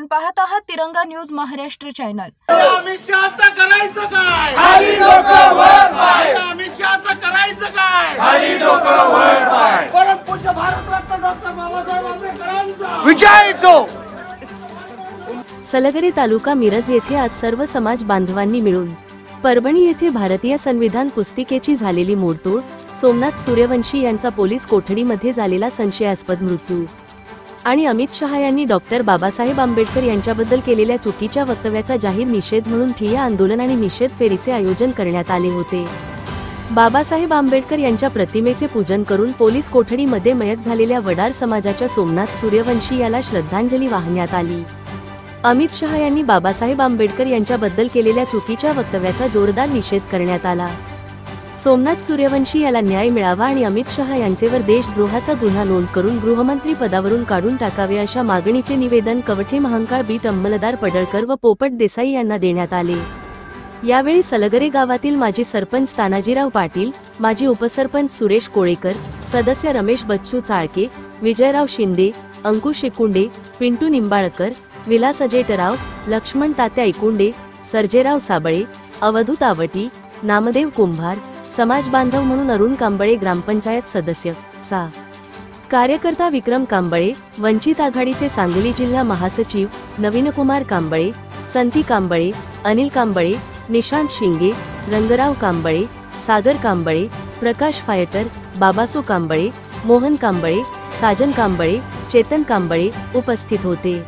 आपण पाहत आहात तिरंगा न्यूज महाराष्ट्र चॅनल। अमित शहाचं करायचं काय? खाली डोकं वर पाय। अमित शहाचं करायचं काय? खाली डोकं वर पाय। परम पूज्य भारतरत्न डॉक्टर बाबासाहेब आंबेडकरांचा विजय असो। सलगरे तालुका मिरज येथे आज सर्व समाज बांधवांनी मिळून परभणी येथे भारतीय संविधान पुस्तिकेची झालेली मोडतोड, सोमनाथ सूर्यवंशी यांचा पोलीस कोठडीमध्ये झालेला संशयास्पद मृत्यू आणि अमित शहा यांनी डॉक्टर बाबासाहेब आंबेडकर यांच्याबद्दल केलेल्या चुकीच्या वक्तव्याचा जाहीर निषेध म्हणून ठिय्या आंदोलन आणि निषेध फेरीचे आयोजन करण्यात आले होते। बाबासाहेब आंबेडकर यांच्या प्रतिमेचे पूजन करून पोलीस कोठडीमध्ये मयत झालेल्या वडार समाजाच्या सोमनाथ सूर्यवंशी याला श्रद्धांजली वाहण्यात आली। अमित शहा यांनी बाबासाहेब आंबेडकर यांच्याबद्दल केलेल्या चुकीच्या वक्तव्याचा जोरदार निषेध करण्यात आला। सोमनाथ सूर्यवंशी याला न्याय मिळावा आणि अमित शहा यांचेवर देशद्रोहाचा गुन्हा नोंद करून गृहमंत्री पदावरून काढून टाकावे अशा मागणीचे निवेदन कवठे महांकाळ बीट अंमलदार पडळकर व पोपट देसाई यांना देण्यात आले। यावेळी सलगरे गावातील माजी सरपंच तानाजीराव पाटील, माजी उपसरपंच सुरेश कोळेकर, सदस्य रमेश बच्चू चाळके, विजयराव शिंदे, अंकुश इकुंडे, पिंटू निंबाळकर, विलास अजेटराव, लक्ष्मण तात्या इकुंडे, सर्जेराव साबळे, अवधूत आवटी, नामदेव कुंभार, समाज बांधव म्हणून अरुण कांबळे, ग्रामपंचायत सदस्य सा कार्यकर्ता विक्रम कांबळे, वंचित आघाडीचे सांगली जिल्हा महासचिव नवीनकुमार कांबळे, संती कांबळे, अनिल कांबळे, निशांत शिंगे, रंगराव कांबळे, सागर कांबळे, प्रकाश फायटर, बाबासो कांबळे, मोहन कांबळे, साजन कांबळे, चेतन कांबळे उपस्थित होते।